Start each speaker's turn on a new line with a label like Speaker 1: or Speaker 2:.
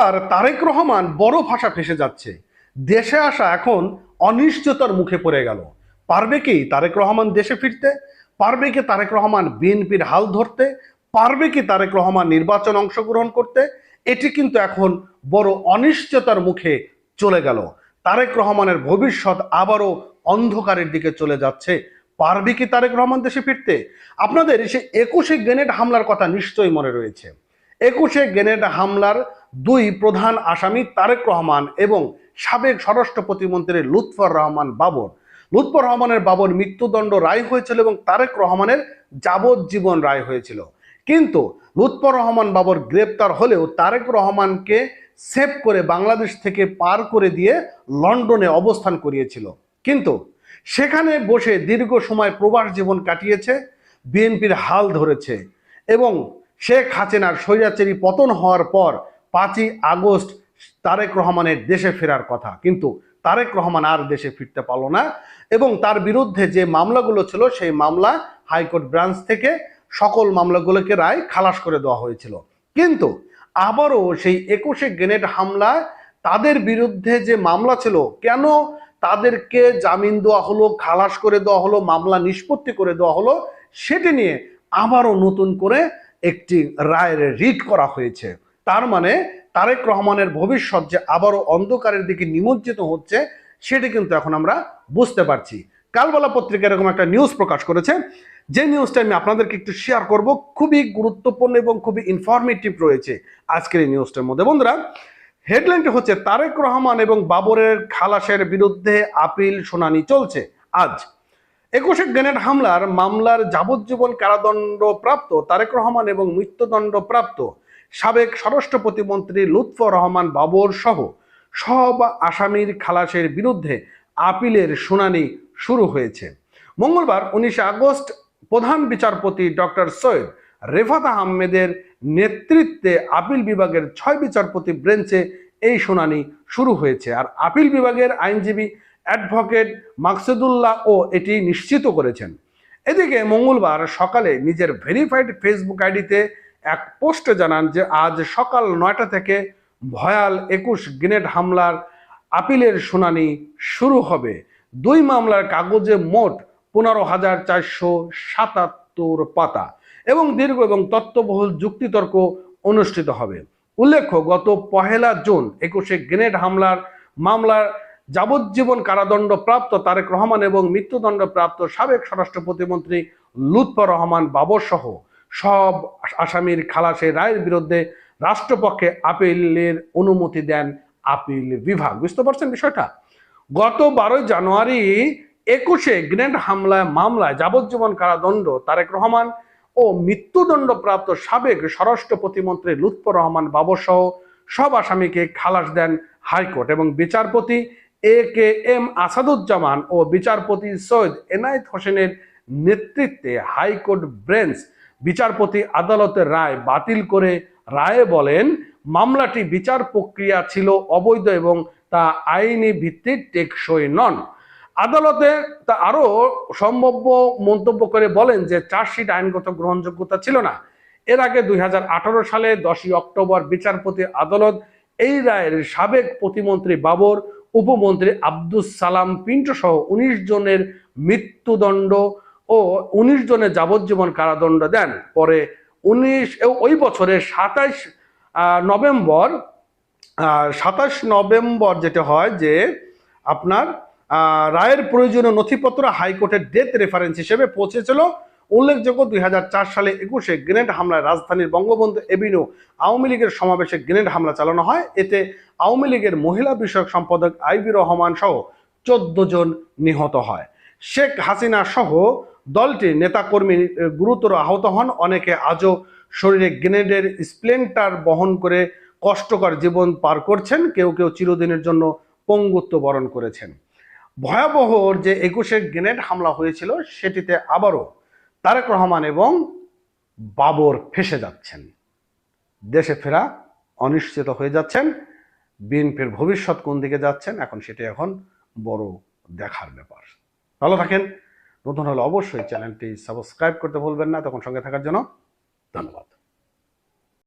Speaker 1: মঙ্গলবার তারেক রহমান বড় ভাষা ফেঁসে যাচ্ছে। দেশে আসা এখন অনিশ্চয়তার মুখে পড়ে গেল। পারবে কি তারেক রহমান দেশে ফিরতে? পারবে কি তারেক রহমান বিএনপির হাল ধরতে? পারবে কি তারেক রহমান নির্বাচন অংশগ্রহণ করতে? এটি কিন্তু এখন বড় অনিশ্চয়তার মুখে চলে গেল। তারেক রহমানের ভবিষ্যৎ আবারও অন্ধকারের দিকে চলে যাচ্ছে। পারবে কি তারেক রহমান দেশে ফিরতে? আপনাদের সে 21শে গ্রেনেড হামলার কথা নিশ্চয়ই মনে রয়েছে। 21শে গ্রেনেড হামলার দুই প্রধান আসামি তারেক রহমান এবং সাবেক স্বরাষ্ট্র প্রতিমন্ত্রী লুৎফর রহমান বাবর। লুৎফর রহমানের বাবর মৃত্যুদণ্ড রায় হয়েছিল এবং তারেক রহমানের যাবজ্জীবন রায় হয়েছিল। কিন্তু লুৎফর রহমান বাবর গ্রেপ্তার হলেও তারেক রহমানকে সেভ করে বাংলাদেশ থেকে পার করে দিয়ে লন্ডনে অবস্থান করিয়েছিল। কিন্তু সেখানে বসে দীর্ঘ সময় প্রবাস জীবন কাটিয়েছে, বিএনপির হাল ধরেছে এবং শেখ হাসিনার স্বৈরাচারী পতন হওয়ার পর 5ই আগস্ট তারেক রহমানের দেশে ফেরার কথা, কিন্তু তারেক রহমান আর দেশে ফিরতে পারল না এবং তার বিরুদ্ধে যে মামলাগুলো ছিল সেই মামলা হাইকোর্ট ব্রাঞ্চ থেকে সকল মামলাগুলোকে রায় খালাস করে দেওয়া হয়েছিল। কিন্তু আবারও সেই 21শে গ্রেনেড হামলা তাদের বিরুদ্ধে যে মামলা ছিল, কেন তাদেরকে জামিন দেওয়া হলো, খালাস করে দেওয়া হলো, মামলা নিষ্পত্তি করে দেওয়া হলো, সেটি নিয়ে আবারও নতুন করে একটি রায়ের রিট করা হয়েছে। তার মানে তারেক রহমানের ভবিষ্যৎ যে আবারও অন্ধকারের দিকে নিমজ্জিত হচ্ছে, সেটি কিন্তু এখন আমরা বুঝতে পারছি। কালবেলা পত্রিকা এরকম একটা নিউজ প্রকাশ করেছে, যে নিউজটা আমি আপনাদেরকে একটু শেয়ার করব। খুবই গুরুত্বপূর্ণ এবং খুবই ইনফরমেটিভ রয়েছে আজকের এই নিউজটার মধ্যে। বন্ধুরা, হেডলাইনটি হচ্ছে তারেক রহমান এবং বাবরের খালাসের বিরুদ্ধে আপিল শুনানি চলছে আজ। 21শে গ্রেনেড হামলার মামলার যাবজ্জীবন কারাদণ্ড প্রাপ্ত তারেক রহমান এবং মৃত্যুদণ্ড প্রাপ্ত সাবেক স্বরাষ্ট্র প্রতিমন্ত্রী লুৎফর রহমান বাবর সহ সব আসামির খালাসের বিরুদ্ধে আপিলের শুনানি শুরু হয়েছে। মঙ্গলবার 19 আগস্ট প্রধান বিচারপতি ডক্টর সৈয়দ রেফাত আহমেদের নেতৃত্বে আপিল বিভাগের 6 বিচারপতি বেঞ্চে এই শুনানি শুরু হয়েছে। আর আপিল বিভাগের আইনজীবী অ্যাডভোকেট মাকসুদুল্লাহ ও এটি নিশ্চিত করেছেন। এদিকে মঙ্গলবার সকালে নিজের ভেরিফাইড ফেসবুক আইডিতে এক পোস্টে জানান যে আজ সকাল 9টা থেকে ভয়াল 21 গ্রেনেড হামলার আপিলের শুনানি শুরু হবে। দুই মামলার কাগজে মোট 15,477 পাতা এবং দীর্ঘ এবং তথ্যবহুল যুক্তিতর্ক অনুষ্ঠিত হবে। উল্লেখ্য, গত 1 জুন 21শে গ্রেনেড হামলার মামলার যাবজ্জীবন কারাদণ্ড প্রাপ্ত তারেক রহমান এবং মৃত্যুদণ্ড প্রাপ্ত সাবেক স্বরাষ্ট্র প্রতিমন্ত্রী লুৎফর রহমান বাবর সহ সব আসামির খালাসের রায়ের বিরুদ্ধে রাষ্ট্রপক্ষে আপিলের অনুমতি দেন আপিল বিভাগ। বুঝতে পারছেন বিষয়টা? গত 12 জানুয়ারি 21শে গ্রেনেড মামলায় যাবজ্জীবন কারাদণ্ড তারেক রহমান ও মৃত্যুদণ্ড প্রাপ্ত সাবেক স্বরাষ্ট্র প্রতিমন্ত্রী লুৎফর রহমান বাবর সহ সব আসামিকে খালাস দেন হাইকোর্ট এবং বিচারপতি AKM আসাদুজ্জামান ও বিচারপতি সৈয়দ এনায়েত হোসেনের নেতৃত্বে হাইকোর্ট বেঞ্চ বিচারপতি আদালতের রায় বাতিল করে রায়ে বলেন, মামলাটি বিচার প্রক্রিয়া ছিল অবৈধ এবং তা আইনি ভিত্তিক টেকসই নন। আদালতে তা আরো সম্ভাব্য মন্তব্য করে বলেন যে চার্জশিট আইনগত গ্রহণযোগ্যতা ছিল না। এর আগে 2018 সালে 10ই অক্টোবর বিচারপতি আদালত এই রায়ের সাবেক প্রতিমন্ত্রী বাবর, উপমন্ত্রী আব্দুস সালাম পিন্টু সহ 19 জনের মৃত্যুদণ্ড ও 19 জনের যাবজ্জীবন কারাদণ্ড দেন। পরে ওই বছরের 27 নভেম্বর যেটা হয় যে আপনার রায়ের প্রয়োজনীয় নথিপত্র হাইকোর্টের ডেথ রেফারেন্স হিসেবে পৌঁছেছিল। উল্লেখযোগ্য, 2004 সালে 21শে গ্রেনেড হামলায় রাজধানীর বঙ্গবন্ধু এভিনিউ আওয়ামী লীগের সমাবেশে গ্রেনেড হামলা চালানো হয়। এতে আওয়ামী লীগের মহিলা বিষয়ক সম্পাদক আইবি রহমান সহ 14 জন নিহত হয়। শেখ হাসিনা সহ দলটির নেতাকর্মী গুরুতর আহত হন। অনেকে আজও শরীরে গ্রেনেডের স্প্লেন্টার বহন করে কষ্টকর জীবন পার করছেন, কেউ কেউ চিরদিনের জন্য পঙ্গুত্ব বরণ করেছেন। ভয়াবহ যে 21শে গ্রেনেড হামলা হয়েছিল, সেটিতে আবারও তারেক রহমান এবং বাবর ফেঁসে যাচ্ছেন। দেশে ফেরা অনিশ্চিত হয়ে যাচ্ছেন। বিএনপির ভবিষ্যৎ কোন দিকে যাচ্ছেন এখন সেটি এখন বড় দেখার ব্যাপার। ভালো থাকেন। নতুন হলে অবশ্যই চ্যানেলটি সাবস্ক্রাইব করতে ভুলবেন না। তখন সঙ্গে থাকার জন্য ধন্যবাদ।